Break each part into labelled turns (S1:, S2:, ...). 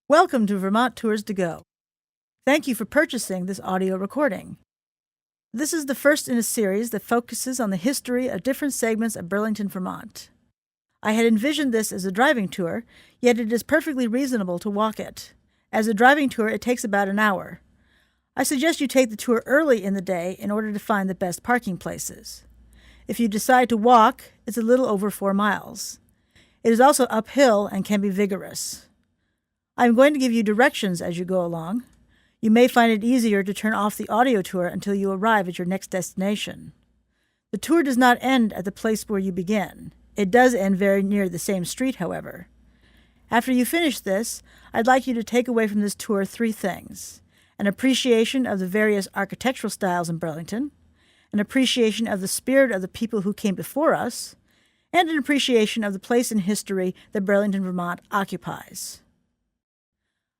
S1: Welcome to Vermont Tours to Go. Thank you for purchasing this audio recording. This is the first in a series that focuses on the history of different segments of Burlington, Vermont. I had envisioned this as a driving tour, yet it is perfectly reasonable to walk it. As a driving tour, it takes about an hour. I suggest you take the tour early in the day in order to find the best parking places. If you decide to walk, it's a little over 4 miles. It is also uphill and can be vigorous. I'm going to give you directions as you go along. You may find it easier to turn off the audio tour until you arrive at your next destination. The tour does not end at the place where you begin. It does end very near the same street, however. After you finish this, I'd like you to take away from this tour 3 things: an appreciation of the various architectural styles in Burlington, an appreciation of the spirit of the people who came before us, and an appreciation of the place in history that Burlington, Vermont occupies.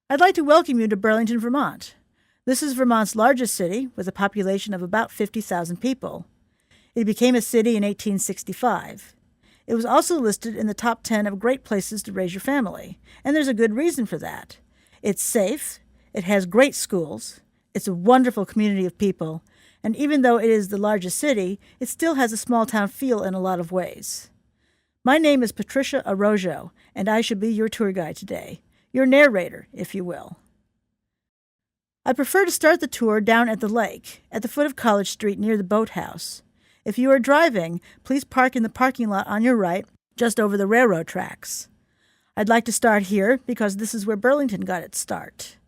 S1: I'd like to welcome you to Burlington, Vermont. This is Vermont's largest city, with a population of about 50,000 people. It became a city in 1865. It was also listed in the top 10 of great places to raise your family, and there's a good reason for that. It's safe, it has great schools, it's a wonderful community of people, and even though it is the largest city, it still has a small-town feel in a lot of ways. My name is Patricia Arrojo, and I should be your tour guide today. Your narrator, if you will. I prefer to start the tour down at the lake, at the foot of College Street near the boathouse. If you are driving, please park in the parking lot on your right, just over the railroad tracks. I'd like to start here because this is where Burlington got its start.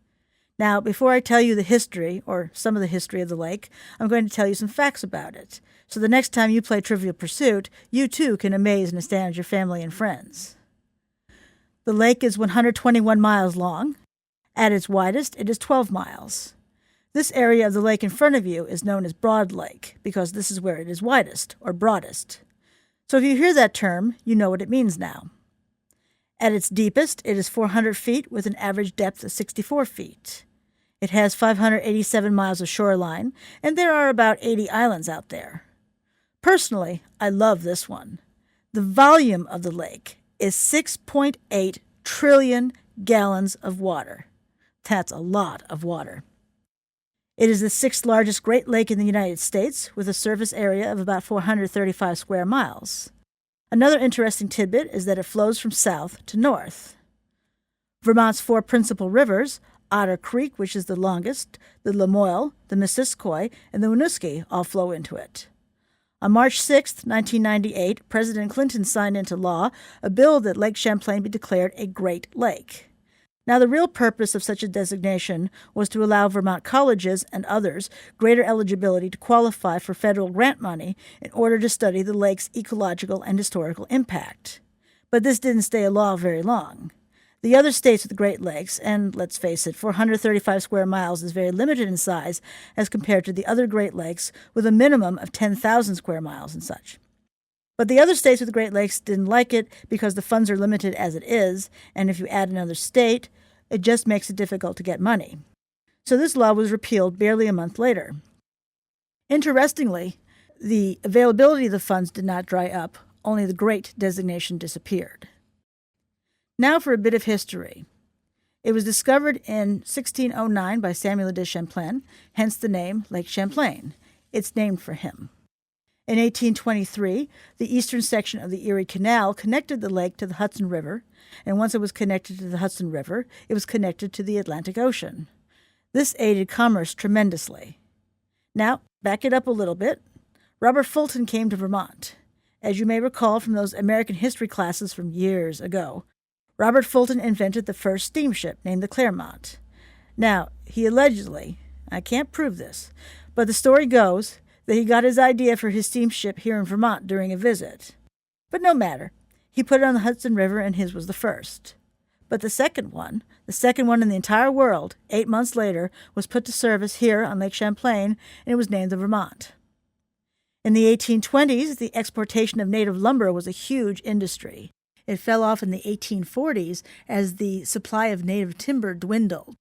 S1: Now, before I tell you the history, or some of the history of the lake, I'm going to tell you some facts about it, so the next time you play Trivial Pursuit, you too can amaze and astound your family and friends. The lake is 121 miles long. At its widest, it is 12 miles. This area of the lake in front of you is known as Broad Lake because this is where it is widest, or broadest. So if you hear that term, you know what it means now. At its deepest, it is 400 feet with an average depth of 64 feet. It has 587 miles of shoreline, and there are about 80 islands out there. Personally, I love this one. The volume of the lake is 6.8 trillion gallons of water. That's a lot of water. It is the 6th largest Great Lake in the United States, with a surface area of about 435 square miles. Another interesting tidbit is that it flows from south to north. Vermont's 4 principal rivers, Otter Creek, which is the longest, the Lamoille, the Missisquoi, and the Winooski, all flow into it. On March 6, 1998, President Clinton signed into law a bill that Lake Champlain be declared a Great Lake. Now, the real purpose of such a designation was to allow Vermont colleges and others greater eligibility to qualify for federal grant money in order to study the lake's ecological and historical impact. But this didn't stay a law very long. The other states with the Great Lakes, and let's face it, 435 square miles is very limited in size as compared to the other Great Lakes with a minimum of 10,000 square miles and such. But the other states with the Great Lakes didn't like it because the funds are limited as it is, and if you add another state, it just makes it difficult to get money. So this law was repealed barely a month later. Interestingly, the availability of the funds did not dry up, only the Great designation disappeared. Now for a bit of history. It was discovered in 1609 by Samuel de Champlain, hence the name Lake Champlain. It's named for him. In 1823, the eastern section of the Erie Canal connected the lake to the Hudson River, and once it was connected to the Hudson River, it was connected to the Atlantic Ocean. This aided commerce tremendously. Now, back it up a little bit. Robert Fulton came to Vermont. As you may recall from those American history classes from years ago, Robert Fulton invented the first steamship named the Clermont. Now, he allegedly, I can't prove this, but the story goes that he got his idea for his steamship here in Vermont during a visit. But no matter, he put it on the Hudson River and his was the first. But the second one in the entire world, 8 months later, was put to service here on Lake Champlain, and it was named the Vermont. In the 1820s, the exportation of native lumber was a huge industry. It fell off in the 1840s as the supply of native timber dwindled.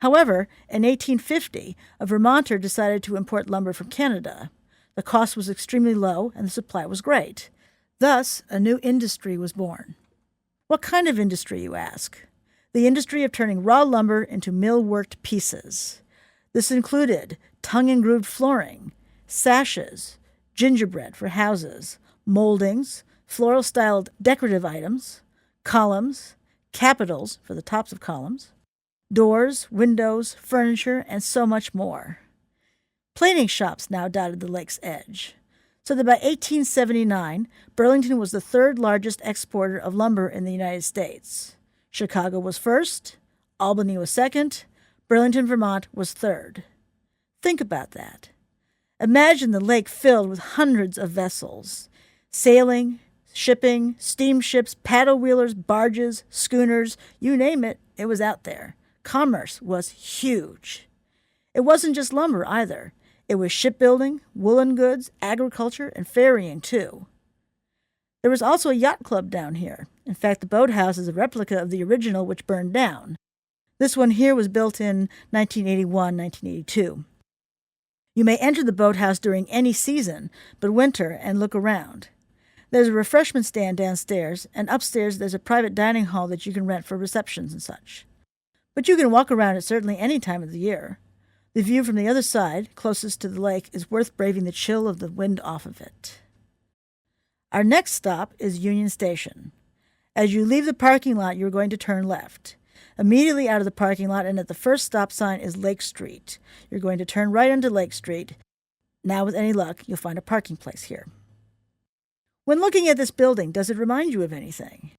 S1: However, in 1850, a Vermonter decided to import lumber from Canada. The cost was extremely low and the supply was great. Thus, a new industry was born. What kind of industry, you ask? the industry of turning raw lumber into mill-worked pieces. This included tongue-and-grooved flooring, sashes, gingerbread for houses, moldings, floral-styled decorative items, columns, capitals for the tops of columns, doors, windows, furniture, and so much more. Planing shops now dotted the lake's edge, so that by 1879, Burlington was the third largest exporter of lumber in the United States. Chicago was first, Albany was second, Burlington, Vermont was third. Think about that. Imagine the lake filled with hundreds of vessels, sailing, shipping, steamships, paddle wheelers, barges, schooners, you name it, it was out there. Commerce was huge. It wasn't just lumber either. It was shipbuilding, woolen goods, agriculture, and ferrying too. There was also a yacht club down here. In fact, the boathouse is a replica of the original which burned down. This one here was built in 1981-1982. You may enter the boathouse during any season, but winter, and look around. There's a refreshment stand downstairs, and upstairs there's a private dining hall that you can rent for receptions and such. But you can walk around it certainly any time of the year. The view from the other side, closest to the lake, is worth braving the chill of the wind off of it. Our next stop is Union Station. As you leave the parking lot, you're going to turn left. Immediately out of the parking lot and at the first stop sign is Lake Street. You're going to turn right onto Lake Street. Now, with any luck, you'll find a parking place here. When looking at this building, does it remind you of anything?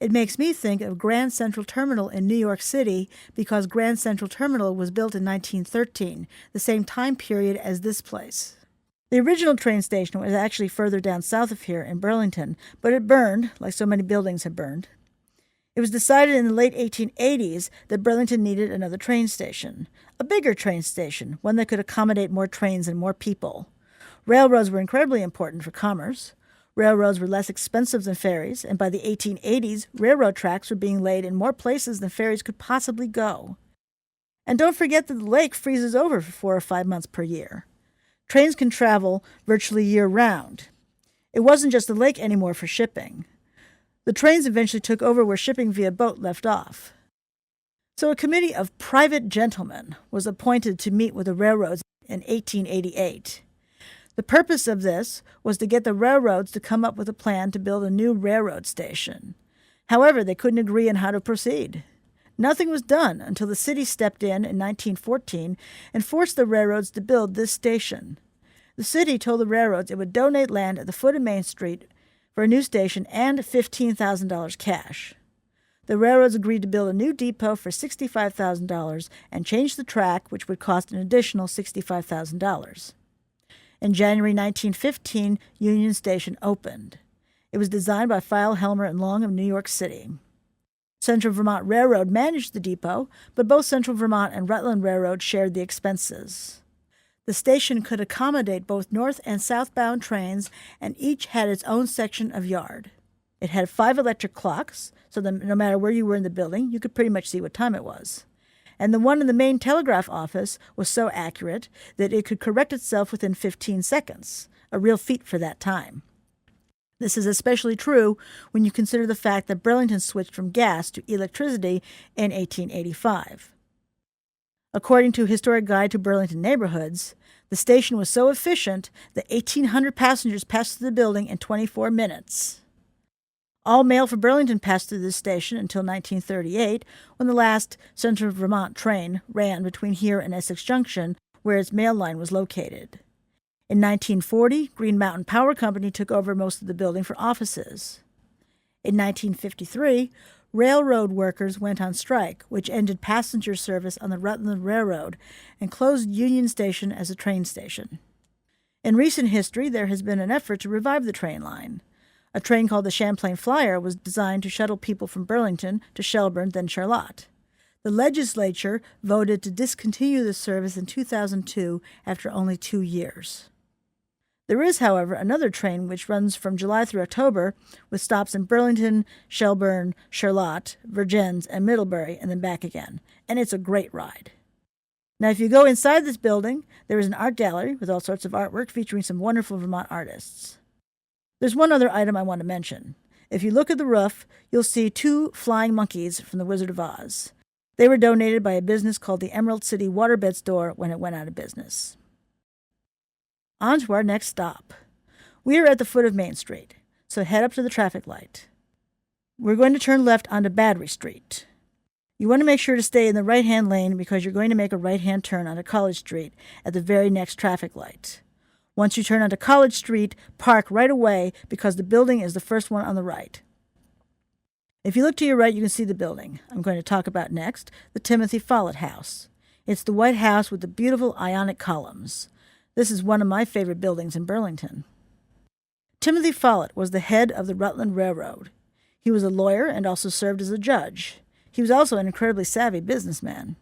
S1: It makes me think of Grand Central Terminal in New York City because Grand Central Terminal was built in 1913, the same time period as this place. The original train station was actually further down south of here in Burlington, but it burned, like so many buildings have burned. It was decided in the late 1880s that Burlington needed another train station, a bigger train station, one that could accommodate more trains and more people. Railroads were incredibly important for commerce. Railroads were less expensive than ferries, and by the 1880s, railroad tracks were being laid in more places than ferries could possibly go. And don't forget that the lake freezes over for 4 or 5 months per year. Trains can travel virtually year-round. It wasn't just the lake anymore for shipping. The trains eventually took over where shipping via boat left off. So a committee of private gentlemen was appointed to meet with the railroads in 1888. The purpose of this was to get the railroads to come up with a plan to build a new railroad station. However, they couldn't agree on how to proceed. Nothing was done until the city stepped in 1914 and forced the railroads to build this station. The city told the railroads it would donate land at the foot of Main Street for a new station and $15,000 cash. The railroads agreed to build a new depot for $65,000 and change the track, which would cost an additional $65,000. In January 1915, Union Station opened. It was designed by File, Helmer, and Long of New York City. Central Vermont Railroad managed the depot, but both Central Vermont and Rutland Railroad shared the expenses. The station could accommodate both north and southbound trains, and each had its own section of yard. It had 5 electric clocks, so that no matter where you were in the building, you could pretty much see what time it was. And the one in the main telegraph office was so accurate that it could correct itself within 15 seconds, a real feat for that time. This is especially true when you consider the fact that Burlington switched from gas to electricity in 1885. According to Historic Guide to Burlington Neighborhoods, the station was so efficient that 1,800 passengers passed through the building in 24 minutes. All mail for Burlington passed through this station until 1938, when the last Central Vermont train ran between here and Essex Junction, where its mail line was located. In 1940, Green Mountain Power Company took over most of the building for offices. In 1953, railroad workers went on strike, which ended passenger service on the Rutland Railroad and closed Union Station as a train station. In recent history, there has been an effort to revive the train line. A train called the Champlain Flyer was designed to shuttle people from Burlington to Shelburne, then Charlotte. The legislature voted to discontinue the service in 2002 after only 2 years. There is, however, another train which runs from July through October with stops in Burlington, Shelburne, Charlotte, Vergennes, and Middlebury, and then back again. And it's a great ride. Now, if you go inside this building, there is an art gallery with all sorts of artwork featuring some wonderful Vermont artists. There's one other item I want to mention. If you look at the roof, you'll see 2 flying monkeys from The Wizard of Oz. They were donated by a business called the Emerald City Waterbed Store when it went out of business. On to our next stop. We are at the foot of Main Street, so head up to the traffic light. We're going to turn left onto Battery Street. You want to make sure to stay in the right-hand lane because you're going to make a right-hand turn onto College Street at the very next traffic light. Once you turn onto College Street, park right away because the building is the first one on the right. If you look to your right, you can see the building I'm going to talk about next, the Timothy Follett House. It's the white house with the beautiful Ionic columns. This is one of my favorite buildings in Burlington. Timothy Follett was the head of the Rutland Railroad. He was a lawyer and also served as a judge. He was also an incredibly savvy businessman.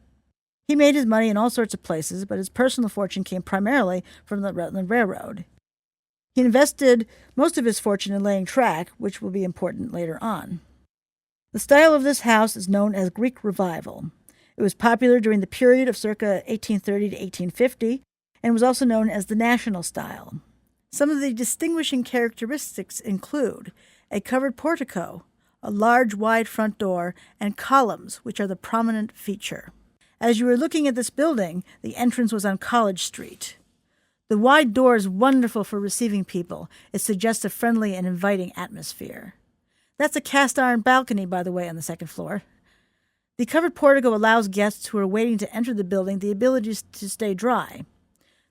S1: He made his money in all sorts of places, but his personal fortune came primarily from the Rutland Railroad. He invested most of his fortune in laying track, which will be important later on. The style of this house is known as Greek Revival. It was popular during the period of circa 1830 to 1850 and was also known as the National Style. Some of the distinguishing characteristics include a covered portico, a large wide front door, and columns, which are the prominent feature. As you were looking at this building, the entrance was on College Street. The wide door is wonderful for receiving people. It suggests a friendly and inviting atmosphere. That's a cast-iron balcony, by the way, on the second floor. The covered portico allows guests who are waiting to enter the building the ability to stay dry.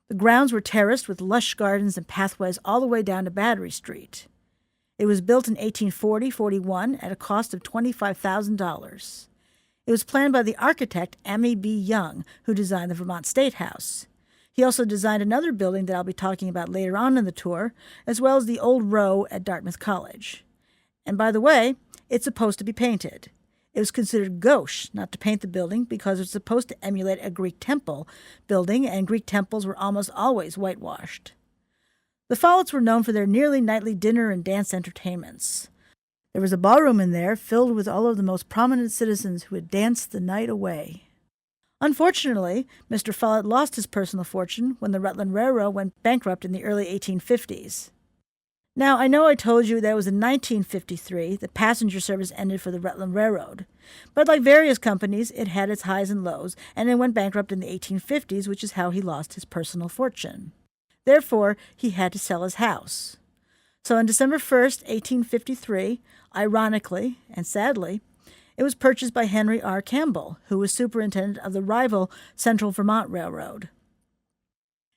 S1: The grounds were terraced with lush gardens and pathways all the way down to Battery Street. It was built in 1840-41 at a cost of $25,000. It was planned by the architect Ammi B. Young, who designed the Vermont State House. He also designed another building that I'll be talking about later on in the tour, as well as the Old Row at Dartmouth College. And by the way, it's supposed to be painted. It was considered gauche not to paint the building because it's supposed to emulate a Greek temple building, and Greek temples were almost always whitewashed. The Folletts were known for their nearly nightly dinner and dance entertainments. There was a ballroom in there filled with all of the most prominent citizens who had danced the night away. Unfortunately, Mr. Follett lost his personal fortune when the Rutland Railroad went bankrupt in the early 1850s. Now, I know I told you that it was in 1953 that passenger service ended for the Rutland Railroad, but like various companies, it had its highs and lows, and it went bankrupt in the 1850s, which is how he lost his personal fortune. Therefore, he had to sell his house. So on December 1st, 1853, ironically and sadly, it was purchased by Henry R. Campbell, who was superintendent of the rival Central Vermont Railroad.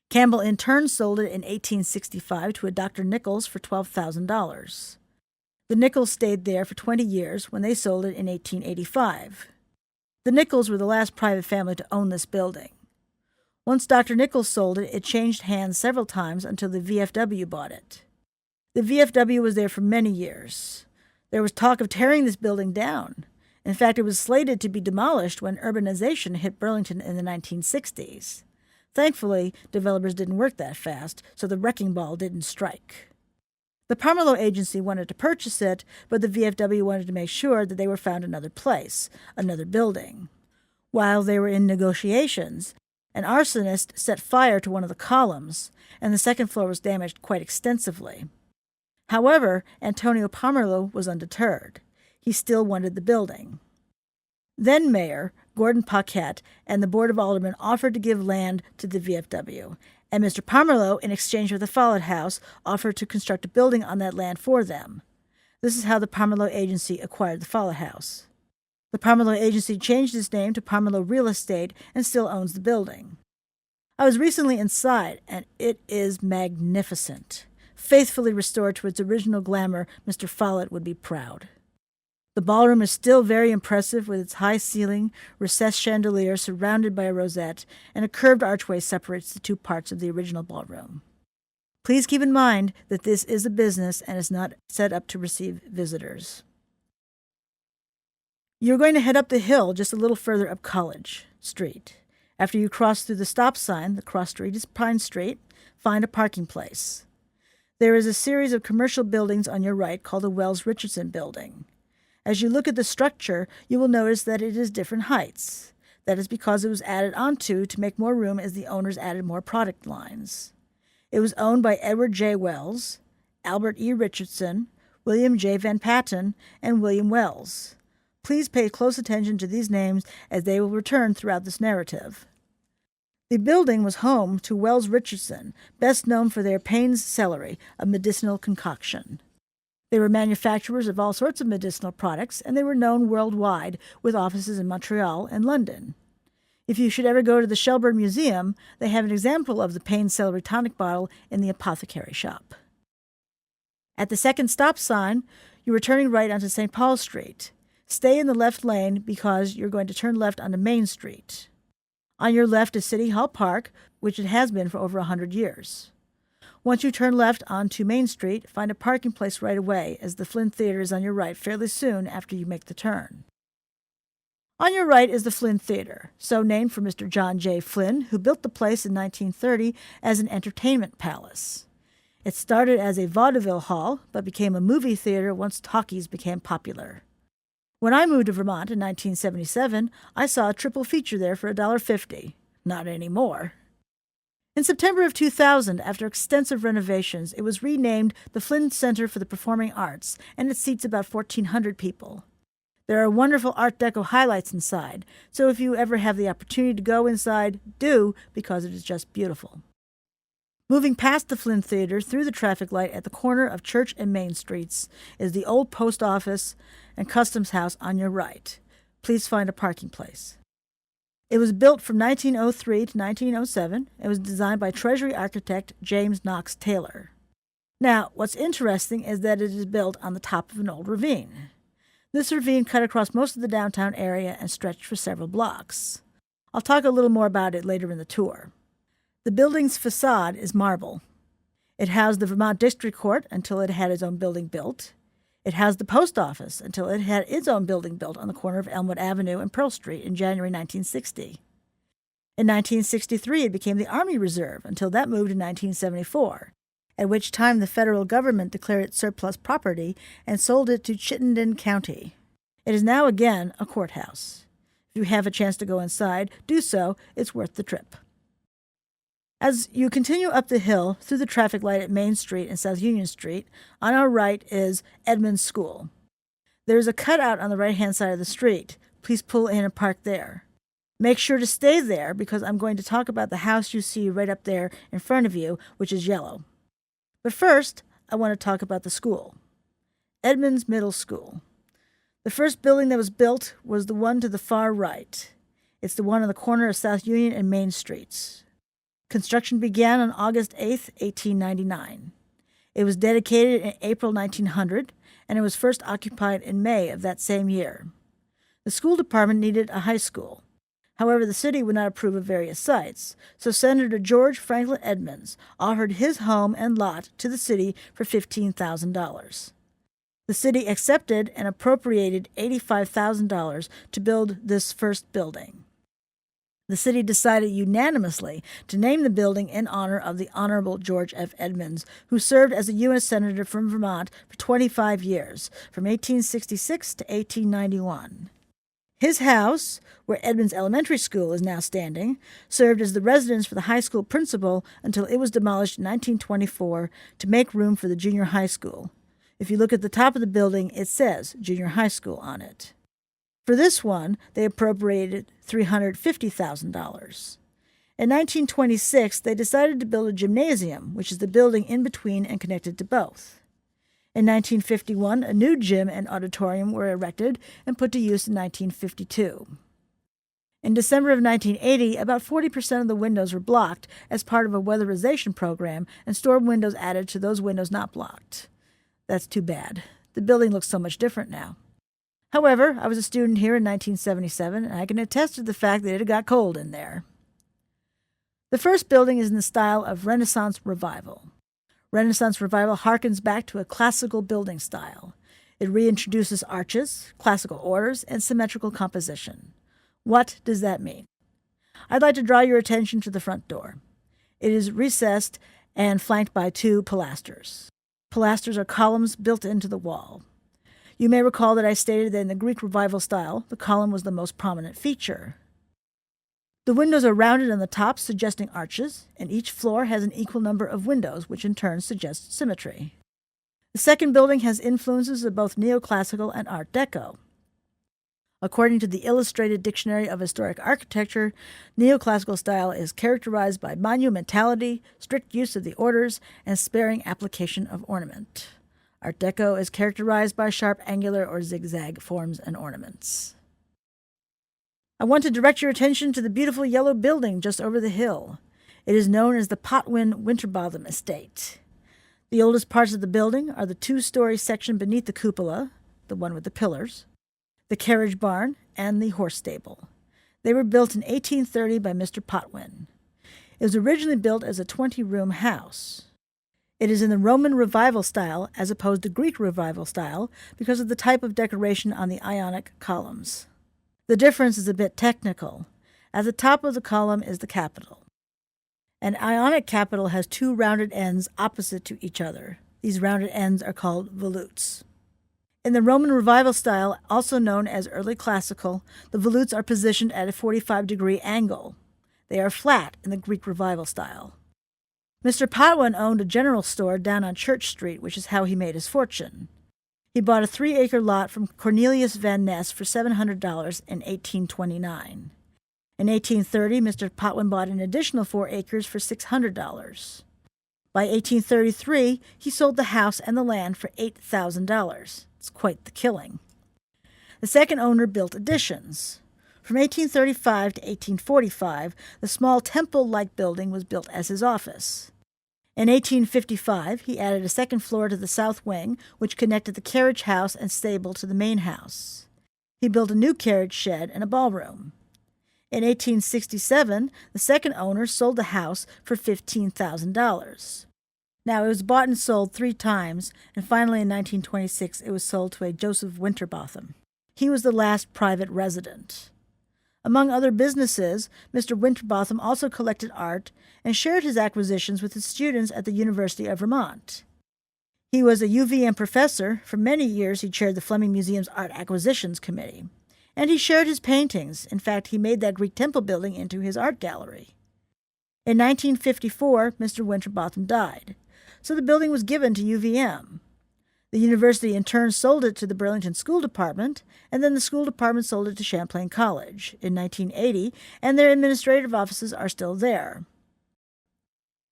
S1: Campbell in turn sold it in 1865 to a Dr. Nichols for $12,000. The Nichols stayed there for 20 years when they sold it in 1885. The Nichols were the last private family to own this building. Once Dr. Nichols sold it, it changed hands several times until the VFW bought it. The VFW was there for many years. There was talk of tearing this building down. In fact, it was slated to be demolished when urbanization hit Burlington in the 1960s. Thankfully, developers didn't work that fast, so the wrecking ball didn't strike. The Pomerleau Agency wanted to purchase it, but the VFW wanted to make sure that they were found another place, another building. While they were in negotiations, an arsonist set fire to one of the columns, and the second floor was damaged quite extensively. However, Antonio Pomerleau was undeterred. He still wanted the building. Then Mayor Gordon Paquette and the Board of Aldermen offered to give land to the VFW, and Mr. Pomerleau, in exchange for the Follett House, offered to construct a building on that land for them. This is how the Pomerleau Agency acquired the Follett House. The Pomerleau Agency changed its name to Pomerleau Real Estate and still owns the building. I was recently inside, and it is magnificent. Faithfully restored to its original glamour, Mr. Follett would be proud. The ballroom is still very impressive with its high ceiling, recessed chandelier surrounded by a rosette, and a curved archway separates the two parts of the original ballroom. Please keep in mind that this is a business and is not set up to receive visitors. You're going to head up the hill just a little further up College Street. After you cross through the stop sign, the cross street is Pine Street, find a parking place. There is a series of commercial buildings on your right called the Wells-Richardson Building. As you look at the structure, you will notice that it is different heights. That is because it was added onto to make more room as the owners added more product lines. It was owned by Edward J. Wells, Albert E. Richardson, William J. Van Patten, and William Wells. Please pay close attention to these names as they will return throughout this narrative. The building was home to Wells-Richardson, best known for their Payne's celery, a medicinal concoction. They were manufacturers of all sorts of medicinal products, and they were known worldwide, with offices in Montreal and London. If you should ever go to the Shelburne Museum, they have an example of the Payne's celery tonic bottle in the apothecary shop. At the second stop sign, you are turning right onto St. Paul Street. Stay in the left lane because you're going to turn left onto Main Street. On your left is City Hall Park, which it has been for over 100 years. Once you turn left onto Main Street, find a parking place right away, as the Flynn Theater is on your right fairly soon after you make the turn. On your right is the Flynn Theater, so named for Mr. John J. Flynn, who built the place in 1930 as an entertainment palace. It started as a vaudeville hall, but became a movie theater once talkies became popular. When I moved to Vermont in 1977, I saw a triple feature there for $1.50. Not anymore. In September of 2000, after extensive renovations, it was renamed the Flynn Center for the Performing Arts, and it seats about 1,400 people. There are wonderful Art Deco highlights inside, so if you ever have the opportunity to go inside, do, because it is just beautiful. Moving past the Flynn Theater through the traffic light at the corner of Church and Main Streets is the old post office and customs house on your right. Please find a parking place. It was built from 1903 to 1907. It was designed by Treasury architect James Knox Taylor. Now, what's interesting is that it is built on the top of an old ravine. This ravine cut across most of the downtown area and stretched for several blocks. I'll talk a little more about it later in the tour. The building's facade is marble. It housed the Vermont District Court until it had its own building built. It housed the post office until it had its own building built on the corner of Elmwood Avenue and Pearl Street in January 1960. In 1963, it became the Army Reserve until that moved in 1974, at which time the federal government declared it surplus property and sold it to Chittenden County. It is now again a courthouse. If you have a chance to go inside, do so. It's worth the trip. As you continue up the hill through the traffic light at Main Street and South Union Street, on our right is Edmonds School. There is a cutout on the right-hand side of the street. Please pull in and park there. Make sure to stay there because I'm going to talk about the house you see right up there in front of you, which is yellow. But first, I want to talk about the school. Edmonds Middle School. The first building that was built was the one to the far right. It's the one on the corner of South Union and Main Streets. Construction began on August 8, 1899. It was dedicated in April 1900, and it was first occupied in May of that same year. The school department needed a high school. However, the city would not approve of various sites, so Senator George Franklin Edmonds offered his home and lot to the city for $15,000. The city accepted and appropriated $85,000 to build this first building. The city decided unanimously to name the building in honor of the Honorable George F. Edmonds, who served as a U.S. Senator from Vermont for 25 years, from 1866 to 1891. His house, where Edmonds Elementary School is now standing, served as the residence for the high school principal until it was demolished in 1924 to make room for the junior high school. If you look at the top of the building, it says Junior High School on it. For this one, they appropriated $350,000. In 1926, they decided to build a gymnasium, which is the building in between and connected to both. In 1951, a new gym and auditorium were erected and put to use in 1952. In December of 1980, about 40% of the windows were blocked as part of a weatherization program and storm windows added to those windows not blocked. That's too bad. The building looks so much different now. However, I was a student here in 1977, and I can attest to the fact that it got cold in there. The first building is in the style of Renaissance Revival. Renaissance Revival harkens back to a classical building style. It reintroduces arches, classical orders, and symmetrical composition. What does that mean? I'd like to draw your attention to the front door. It is recessed and flanked by two pilasters. Pilasters are columns built into the wall. You may recall that I stated that in the Greek Revival style, the column was the most prominent feature. The windows are rounded on the top, suggesting arches, and each floor has an equal number of windows, which in turn suggests symmetry. The second building has influences of both neoclassical and Art Deco. According to the Illustrated Dictionary of Historic Architecture, neoclassical style is characterized by monumentality, strict use of the orders, and sparing application of ornament. Art Deco is characterized by sharp angular or zigzag forms and ornaments. I want to direct your attention to the beautiful yellow building just over the hill. It is known as the Potwin Winterbottom Estate. The oldest parts of the building are the two-story section beneath the cupola, the one with the pillars, the carriage barn, and the horse stable. They were built in 1830 by Mr. Potwin. It was originally built as a 20-room house. It is in the Roman Revival style as opposed to Greek Revival style because of the type of decoration on the Ionic columns. The difference is a bit technical. At the top of the column is the capital. An Ionic capital has two rounded ends opposite to each other. These rounded ends are called volutes. In the Roman Revival style, also known as Early Classical, the volutes are positioned at a 45-degree angle. They are flat in the Greek Revival style. Mr. Potwin owned a general store down on Church Street, which is how he made his fortune. He bought a 3-acre lot from Cornelius Van Ness for $700 in 1829. In 1830, Mr. Potwin bought an additional 4 acres for $600. By 1833, he sold the house and the land for $8,000. It's quite the killing. The second owner built additions. From 1835 to 1845, the small temple-like building was built as his office. In 1855, he added a second floor to the south wing, which connected the carriage house and stable to the main house. He built a new carriage shed and a ballroom. In 1867, the second owner sold the house for $15,000. Now, it was bought and sold 3 times, and finally in 1926 it was sold to a Joseph Winterbottom. He was the last private resident. Among other businesses, Mr. Winterbottom also collected art and shared his acquisitions with his students at the University of Vermont. He was a UVM professor. For many years he chaired the Fleming Museum's Art Acquisitions Committee. And he shared his paintings. In fact, he made that Greek temple building into his art gallery. In 1954, Mr. Winterbottom died, so the building was given to UVM. The university in turn sold it to the Burlington School Department, and then the school department sold it to Champlain College in 1980, and their administrative offices are still there.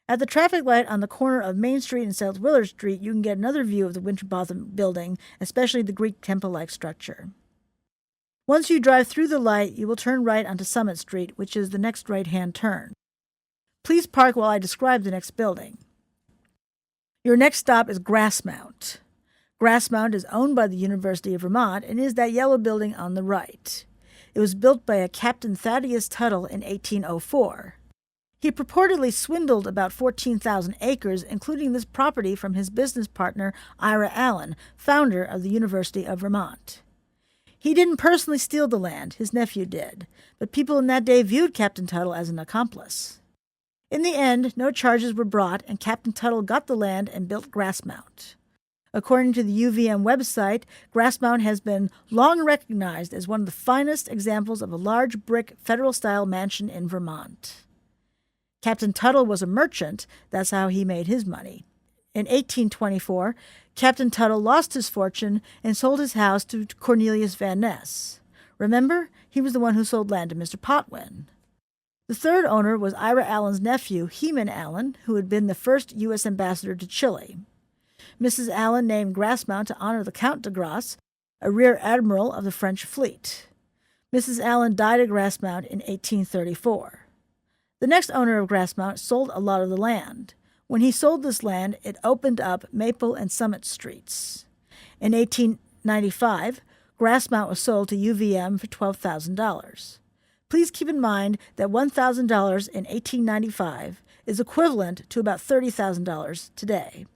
S1: At the traffic light on the corner of Main Street and South Willard Street, you can get another view of the Winterbottom building, especially the Greek temple-like structure. Once you drive through the light, you will turn right onto Summit Street, which is the next right-hand turn. Please park while I describe the next building. Your next stop is Grasse Mount. Grasse Mount is owned by the University of Vermont and is that yellow building on the right. It was built by a Captain Thaddeus Tuttle in 1804. He purportedly swindled about 14,000 acres, including this property, from his business partner, Ira Allen, founder of the University of Vermont. He didn't personally steal the land, his nephew did, but people in that day viewed Captain Tuttle as an accomplice. In the end, no charges were brought, and Captain Tuttle got the land and built Grasse Mount. According to the UVM website, Grasse Mount has been long recognized as one of the finest examples of a large brick federal-style mansion in Vermont. Captain Tuttle was a merchant. That's how he made his money. In 1824, Captain Tuttle lost his fortune and sold his house to Cornelius Van Ness. Remember, he was the one who sold land to Mr. Potwin. The third owner was Ira Allen's nephew, Heman Allen, who had been the first U.S. ambassador to Chile. Mrs. Allen named Grasse Mount to honor the Count de Grasse, a rear admiral of the French fleet. Mrs. Allen died at Grasse Mount in 1834. The next owner of Grasse Mount sold a lot of the land. When he sold this land, it opened up Maple and Summit Streets. In 1895, Grasse Mount was sold to UVM for $12,000. Please keep in mind that $1,000 in 1895 is equivalent to about $30,000 today.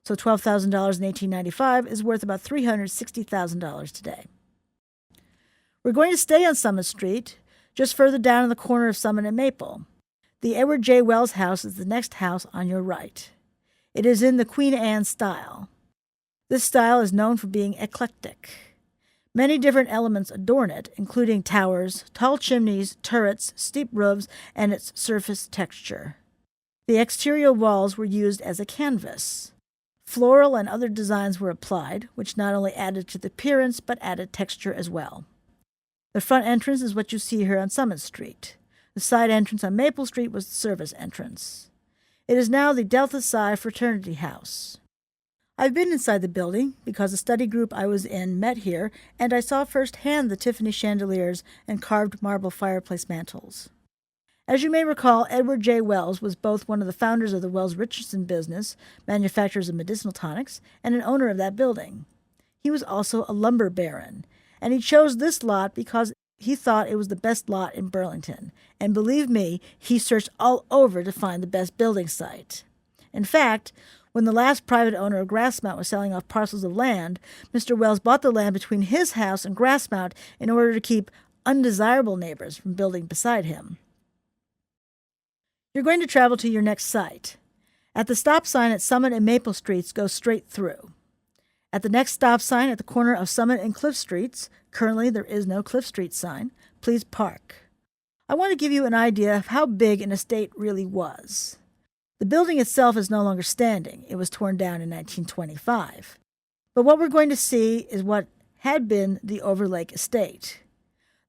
S1: So $12,000 in 1895 is worth about $360,000 today. We're going to stay on Summit Street, just further down in the corner of Summit and Maple. The Edward J. Wells House is the next house on your right. It is in the Queen Anne style. This style is known for being eclectic. Many different elements adorn it, including towers, tall chimneys, turrets, steep roofs, and its surface texture. The exterior walls were used as a canvas. Floral and other designs were applied, which not only added to the appearance but added texture as well. The front entrance is what you see here on Summit Street. The side entrance on Maple Street was the service entrance. It is now the Delta Psi Fraternity House. I've been inside the building because the study group I was in met here, and I saw firsthand the Tiffany chandeliers and carved marble fireplace mantels. As you may recall, Edward J. Wells was both one of the founders of the Wells-Richardson business, manufacturers of medicinal tonics, and an owner of that building. He was also a lumber baron, and he chose this lot because he thought it was the best lot in Burlington. And believe me, he searched all over to find the best building site. In fact, when the last private owner of Grasse Mount was selling off parcels of land, Mr. Wells bought the land between his house and Grasse Mount in order to keep undesirable neighbors from building beside him. You're going to travel to your next site. At the stop sign at Summit and Maple Streets, go straight through. At the next stop sign at the corner of Summit and Cliff Streets, currently there is no Cliff Street sign, please park. I want to give you an idea of how big an estate really was. The building itself is no longer standing. It was torn down in 1925. But what we're going to see is what had been the Overlake Estate.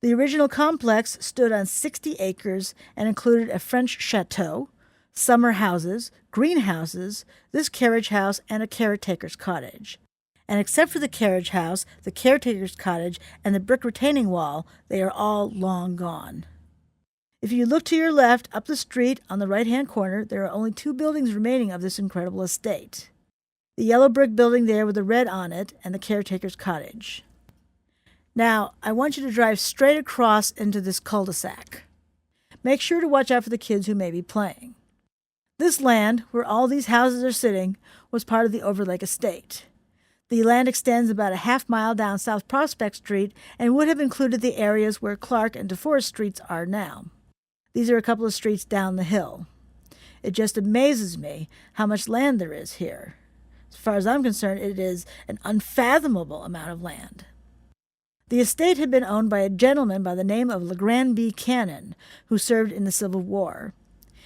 S1: The original complex stood on 60 acres and included a French chateau, summer houses, greenhouses, this carriage house, and a caretaker's cottage. And except for the carriage house, the caretaker's cottage, and the brick retaining wall, they are all long gone. If you look to your left, up the street, on the right-hand corner, there are only 2 buildings remaining of this incredible estate. The yellow brick building there with the red on it, and the caretaker's cottage. Now, I want you to drive straight across into this cul-de-sac. Make sure to watch out for the kids who may be playing. This land, where all these houses are sitting, was part of the Overlake Estate. The land extends about a half-mile down South Prospect Street and would have included the areas where Clark and DeForest Streets are now. These are a couple of streets down the hill. It just amazes me how much land there is here. As far as I'm concerned, it is an unfathomable amount of land. The estate had been owned by a gentleman by the name of LeGrand B. Cannon, who served in the Civil War.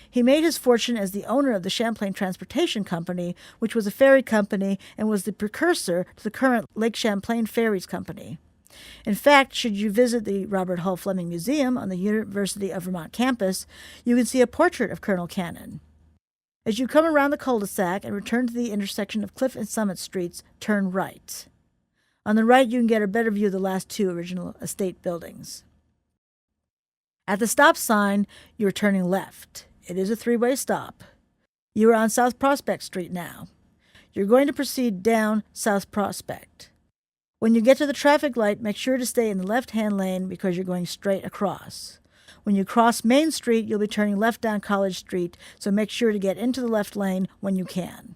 S1: He made his fortune as the owner of the Champlain Transportation Company, which was a ferry company and was the precursor to the current Lake Champlain Ferries Company. In fact, should you visit the Robert Hull Fleming Museum on the University of Vermont campus, you can see a portrait of Colonel Cannon. As you come around the cul-de-sac and return to the intersection of Cliff and Summit Streets, turn right. On the right, you can get a better view of the last 2 original estate buildings. At the stop sign, you are turning left. It is a 3-way stop. You are on South Prospect Street now. You're going to proceed down South Prospect. When you get to the traffic light, make sure to stay in the left-hand lane because you're going straight across. When you cross Main Street, you'll be turning left down College Street, so make sure to get into the left lane when you can.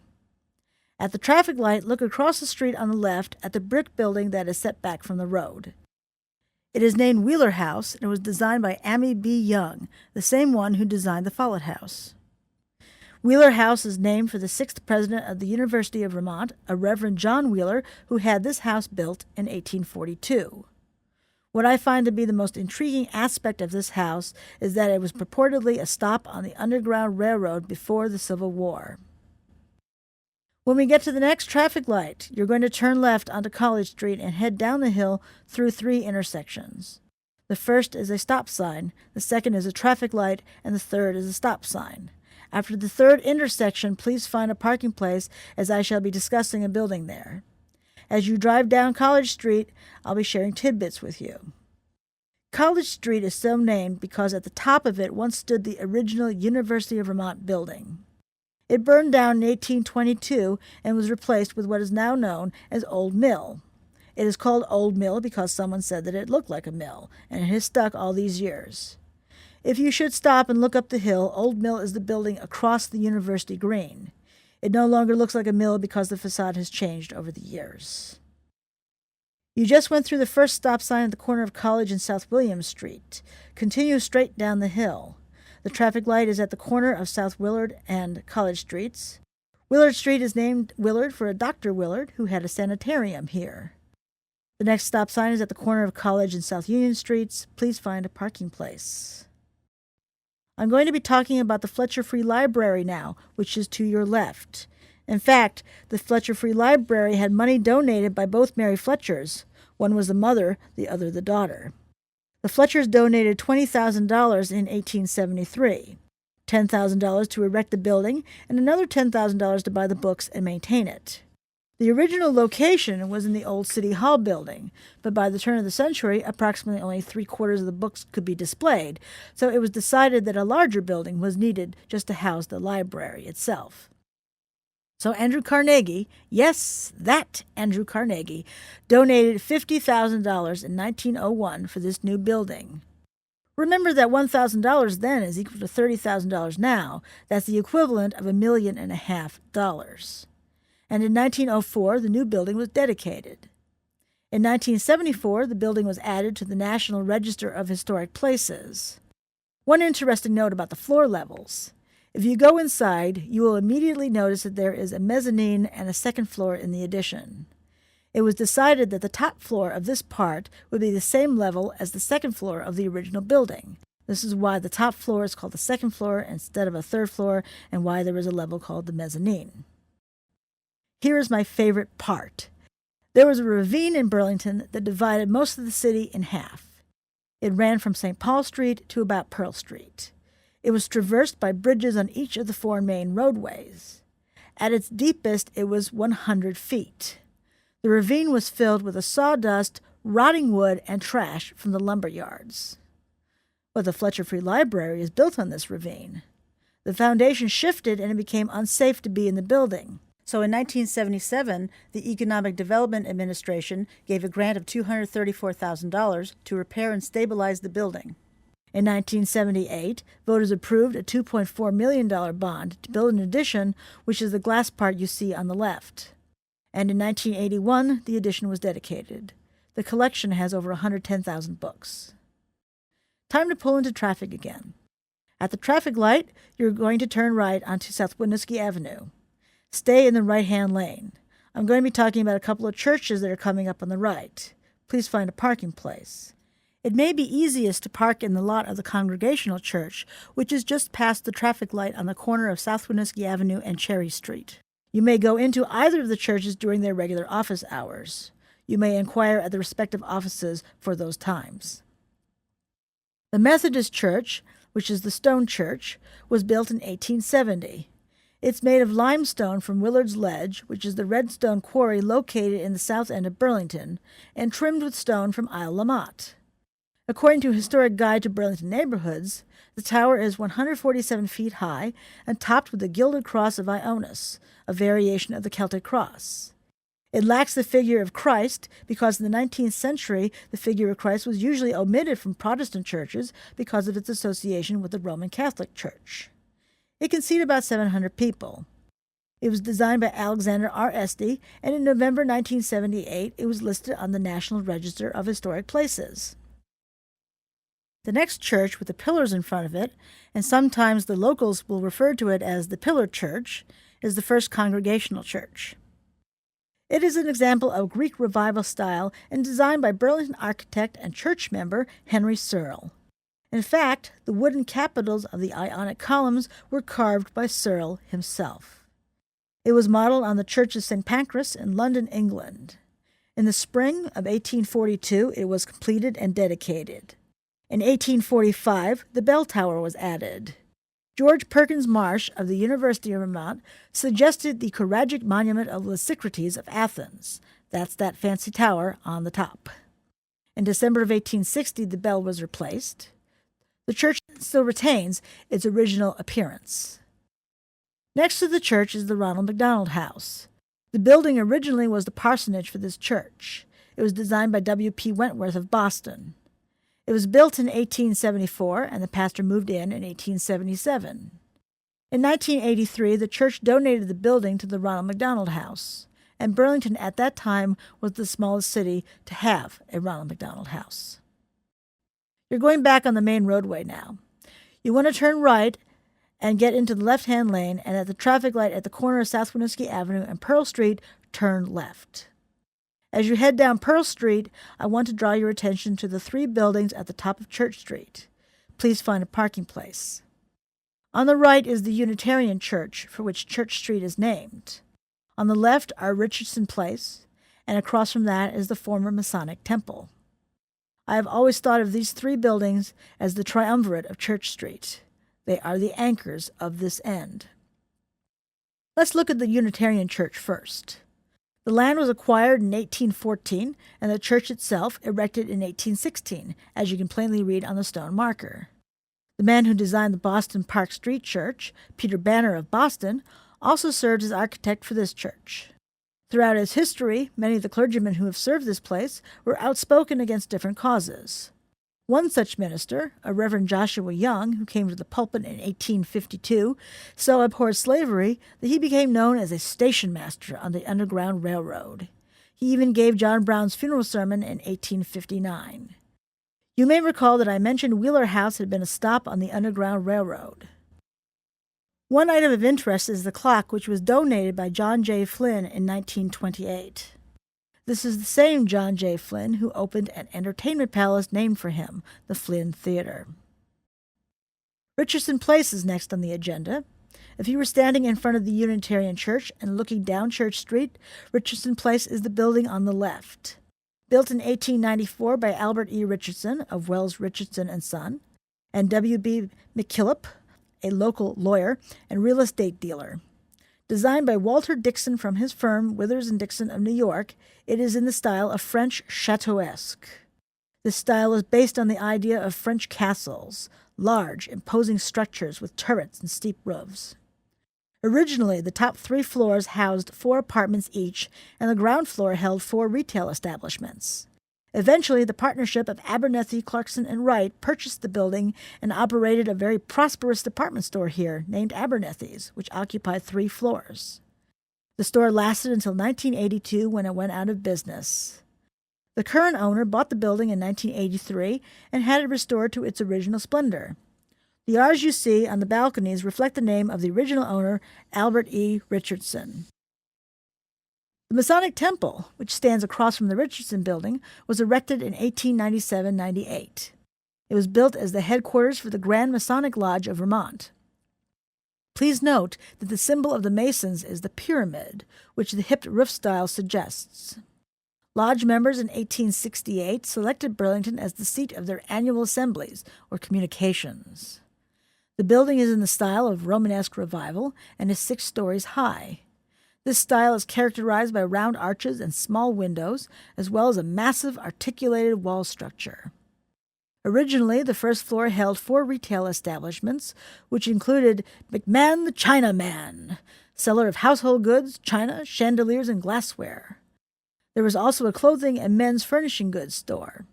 S1: At the traffic light, look across the street on the left at the brick building that is set back from the road. It is named Wheeler House and it was designed by Ammi B. Young, the same one who designed the Follett House. Wheeler House is named for the 6th president of the University of Vermont, a Reverend John Wheeler, who had this house built in 1842. What I find to be the most intriguing aspect of this house is that it was purportedly a stop on the Underground Railroad before the Civil War. When we get to the next traffic light, you're going to turn left onto College Street and head down the hill through 3 intersections. The first is a stop sign, the second is a traffic light, and the third is a stop sign. After the 3rd intersection, please find a parking place, as I shall be discussing a building there. As you drive down College Street, I'll be sharing tidbits with you. College Street is so named because at the top of it once stood the original University of Vermont building. It burned down in 1822 and was replaced with what is now known as Old Mill. It is called Old Mill because someone said that it looked like a mill, and it has stuck all these years. If you should stop and look up the hill, Old Mill is the building across the University Green. It no longer looks like a mill because the facade has changed over the years. You just went through the first stop sign at the corner of College and South William Street. Continue straight down the hill. The traffic light is at the corner of South Willard and College Streets. Willard Street is named Willard for a Dr. Willard who had a sanitarium here. The next stop sign is at the corner of College and South Union Streets. Please find a parking place. I'm going to be talking about the Fletcher Free Library now, which is to your left. In fact, the Fletcher Free Library had money donated by both Mary Fletchers. One was the mother, the other the daughter. The Fletchers donated $20,000 in 1873, $10,000 to erect the building, and another $10,000 to buy the books and maintain it. The original location was in the old City Hall building, but by the turn of the century, approximately only 3/4 of the books could be displayed, so it was decided that a larger building was needed just to house the library itself. So Andrew Carnegie, yes, that Andrew Carnegie, donated $50,000 in 1901 for this new building. Remember that $1,000 then is equal to $30,000 now. That's the equivalent of $1.5 million. And in 1904, the new building was dedicated. In 1974, the building was added to the National Register of Historic Places. One interesting note about the floor levels. If you go inside, you will immediately notice that there is a mezzanine and a second floor in the addition. It was decided that the top floor of this part would be the same level as the second floor of the original building. This is why the top floor is called the second floor instead of a third floor, and why there is a level called the mezzanine. Here is my favorite part. There was a ravine in Burlington that divided most of the city in half. It ran from St. Paul Street to about Pearl Street. It was traversed by bridges on each of the 4 main roadways. At its deepest, it was 100 feet. The ravine was filled with the sawdust, rotting wood, and trash from the lumber yards. But the Fletcher Free Library is built on this ravine. The foundation shifted and it became unsafe to be in the building. So in 1977, the Economic Development Administration gave a grant of $234,000 to repair and stabilize the building. In 1978, voters approved a $2.4 million bond to build an addition, which is the glass part you see on the left. And in 1981, the addition was dedicated. The collection has over 110,000 books. Time to pull into traffic again. At the traffic light, you're going to turn right onto South Winooski Avenue. Stay in the right-hand lane. I'm going to be talking about a couple of churches that are coming up on the right. Please find a parking place. It may be easiest to park in the lot of the Congregational Church, which is just past the traffic light on the corner of South Winooski Avenue and Cherry Street. You may go into either of the churches during their regular office hours. You may inquire at the respective offices for those times. The Methodist Church, which is the stone church, was built in 1870. It's made of limestone from Willard's Ledge, which is the red stone quarry located in the south end of Burlington, and trimmed with stone from Isle La Motte. According to a Historic Guide to Burlington Neighborhoods, the tower is 147 feet high and topped with the gilded cross of Ionis, a variation of the Celtic cross. It lacks the figure of Christ because in the 19th century the figure of Christ was usually omitted from Protestant churches because of its association with the Roman Catholic Church. It can seat about 700 people. It was designed by Alexander R. Esty, and in November 1978 it was listed on the National Register of Historic Places. The next church with the pillars in front of it, and sometimes the locals will refer to it as the Pillar Church, is the First Congregational Church. It is an example of Greek Revival style and designed by Burlington architect and church member Henry Searle. In fact, the wooden capitals of the Ionic columns were carved by Searle himself. It was modeled on the Church of St. Pancras in London, England. In the spring of 1842, it was completed and dedicated. In 1845, the bell tower was added. George Perkins Marsh of the University of Vermont suggested the choragic monument of Lysicrates of Athens. That's that fancy tower on the top. In December of 1860, the bell was replaced. The church still retains its original appearance. Next to the church is the Ronald McDonald House. The building originally was the parsonage for this church. It was designed by W.P. Wentworth of Boston. It was built in 1874, and the pastor moved in 1877. In 1983, the church donated the building to the Ronald McDonald House, and Burlington at that time was the smallest city to have a Ronald McDonald House. You're going back on the main roadway now. You want to turn right and get into the left-hand lane, and at the traffic light at the corner of South Winooski Avenue and Pearl Street, turn left. As you head down Pearl Street, I want to draw your attention to the 3 buildings at the top of Church Street. Please find a parking place. On the right is the Unitarian Church, for which Church Street is named. On the left are Richardson Place, and across from that is the former Masonic Temple. I have always thought of these three buildings as the triumvirate of Church Street. They are the anchors of this end. Let's look at the Unitarian Church first. The land was acquired in 1814, and the church itself erected in 1816, as you can plainly read on the stone marker. The man who designed the Boston Park Street Church, Peter Banner of Boston, also served as architect for this church. Throughout its history, many of the clergymen who have served this place were outspoken against different causes. One such minister, a Reverend Joshua Young, who came to the pulpit in 1852, so abhorred slavery that he became known as a station master on the Underground Railroad. He even gave John Brown's funeral sermon in 1859. You may recall that I mentioned Wheeler House had been a stop on the Underground Railroad. One item of interest is the clock, which was donated by John J. Flynn in 1928. This is the same John J. Flynn who opened an entertainment palace named for him, the Flynn Theater. Richardson Place is next on the agenda. If you were standing in front of the Unitarian Church and looking down Church Street, Richardson Place is the building on the left. Built in 1894 by Albert E. Richardson of Wells-Richardson and Son, and W.B. McKillop, a local lawyer and real estate dealer. Designed by Walter Dixon from his firm, Withers & Dixon of New York, it is in the style of French chateauesque. This style is based on the idea of French castles, large, imposing structures with turrets and steep roofs. Originally, the top 3 floors housed 4 apartments each, and the ground floor held 4 retail establishments. Eventually, the partnership of Abernethy, Clarkson, and Wright purchased the building and operated a very prosperous department store here named Abernethy's, which occupied 3 floors. The store lasted until 1982 when it went out of business. The current owner bought the building in 1983 and had it restored to its original splendor. The R's you see on the balconies reflect the name of the original owner, Albert E. Richardson. The Masonic Temple, which stands across from the Richardson Building, was erected in 1897-98. It was built as the headquarters for the Grand Masonic Lodge of Vermont. Please note that the symbol of the Masons is the pyramid, which the hipped roof style suggests. Lodge members in 1868 selected Burlington as the seat of their annual assemblies, or communications. The building is in the style of Romanesque Revival and is 6 stories high. This style is characterized by round arches and small windows, as well as a massive articulated wall structure. Originally, the first floor held 4 retail establishments, which included McMahon the Chinaman, seller of household goods, china, chandeliers, and glassware. There was also a clothing and men's furnishing goods store.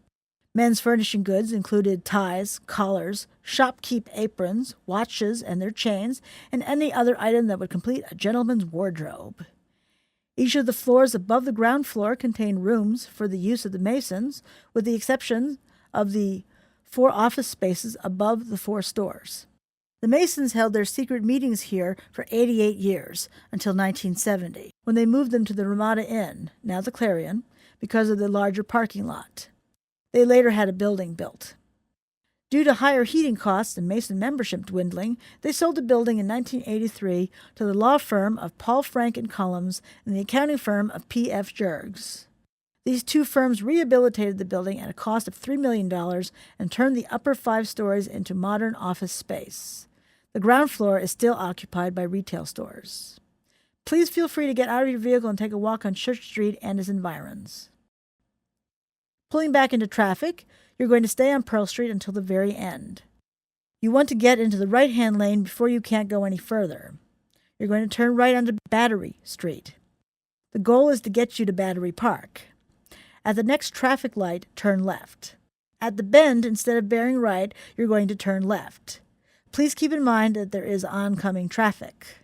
S1: Men's furnishing goods included ties, collars, shopkeep aprons, watches and their chains, and any other item that would complete a gentleman's wardrobe. Each of the floors above the ground floor contained rooms for the use of the Masons, with the exception of the 4 office spaces above the 4 stores. The Masons held their secret meetings here for 88 years, until 1970, when they moved them to the Ramada Inn, now the Clarion, because of the larger parking lot. They later had a building built. Due to higher heating costs and Mason membership dwindling, they sold the building in 1983 to the law firm of Paul Frank and Cullums and the accounting firm of P.F. Jergs. These 2 firms rehabilitated the building at a cost of $3 million and turned the upper 5 stories into modern office space. The ground floor is still occupied by retail stores. Please feel free to get out of your vehicle and take a walk on Church Street and its environs. Pulling back into traffic, you're going to stay on Pearl Street until the very end. You want to get into the right-hand lane before you can't go any further. You're going to turn right onto Battery Street. The goal is to get you to Battery Park. At the next traffic light, turn left. At the bend, instead of bearing right, you're going to turn left. Please keep in mind that there is oncoming traffic.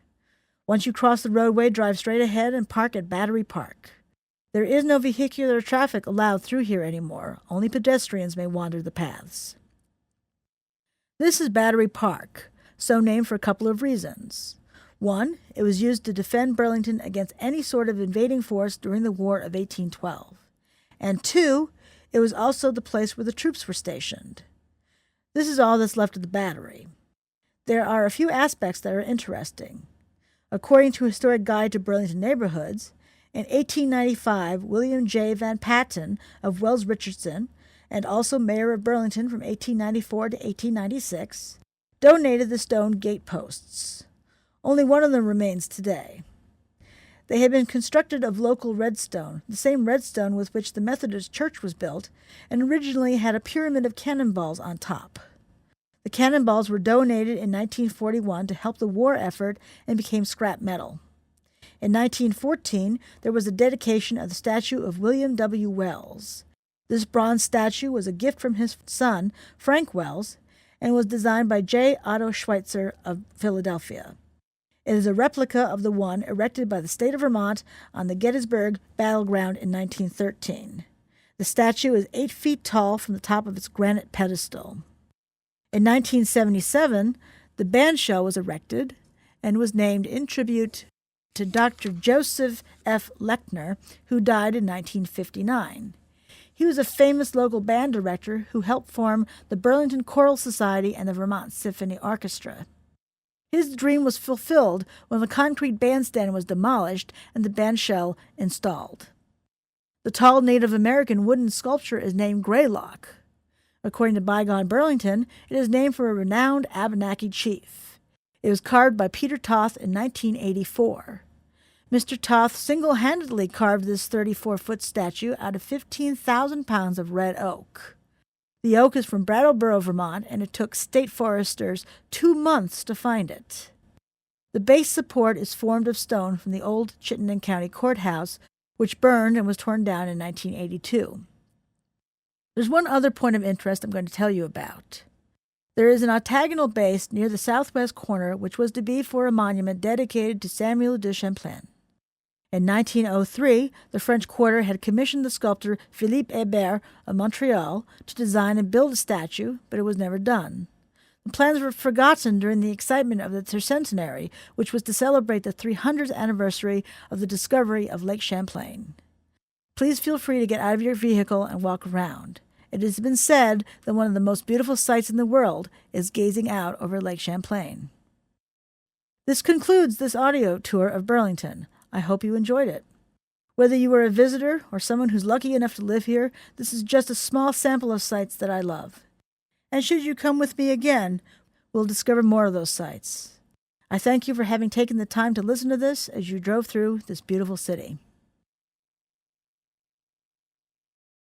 S1: Once you cross the roadway, drive straight ahead and park at Battery Park. There is no vehicular traffic allowed through here anymore. Only pedestrians may wander the paths. This is Battery Park, so named for a couple of reasons. 1, it was used to defend Burlington against any sort of invading force during the War of 1812. And 2, it was also the place where the troops were stationed. This is all that's left of the battery. There are a few aspects that are interesting. According to Historic Guide to Burlington Neighborhoods, in 1895, William J. Van Patten of Wells-Richardson, and also mayor of Burlington from 1894 to 1896, donated the stone gate posts. Only one of them remains today. They had been constructed of local redstone, the same redstone with which the Methodist Church was built, and originally had a pyramid of cannonballs on top. The cannonballs were donated in 1941 to help the war effort and became scrap metal. In 1914, there was a dedication of the statue of William W. Wells. This bronze statue was a gift from his son, Frank Wells, and was designed by J. Otto Schweitzer of Philadelphia. It is a replica of the one erected by the state of Vermont on the Gettysburg battleground in 1913. The statue is 8 feet tall from the top of its granite pedestal. In 1977, the band shell was erected and was named in tribute to Dr. Joseph F. Lechner, who died in 1959. He was a famous local band director who helped form the Burlington Choral Society and the Vermont Symphony Orchestra. His dream was fulfilled when the concrete bandstand was demolished and the band shell installed. The tall Native American wooden sculpture is named Greylock. According to Bygone Burlington, it is named for a renowned Abenaki chief. It was carved by Peter Toth in 1984. Mr. Toth single-handedly carved this 34-foot statue out of 15,000 pounds of red oak. The oak is from Brattleboro, Vermont, and it took state foresters 2 months to find it. The base support is formed of stone from the old Chittenden County Courthouse, which burned and was torn down in 1982. There's one other point of interest I'm going to tell you about. There is an octagonal base near the southwest corner which was to be for a monument dedicated to Samuel de Champlain. In 1903, the French Quarter had commissioned the sculptor Philippe Hébert of Montreal to design and build a statue, but it was never done. The plans were forgotten during the excitement of the tercentenary, which was to celebrate the 300th anniversary of the discovery of Lake Champlain. Please feel free to get out of your vehicle and walk around. It has been said that one of the most beautiful sights in the world is gazing out over Lake Champlain. This concludes this audio tour of Burlington. I hope you enjoyed it. Whether you are a visitor or someone who's lucky enough to live here, this is just a small sample of sites that I love. And should you come with me again, we'll discover more of those sites. I thank you for having taken the time to listen to this as you drove through this beautiful city.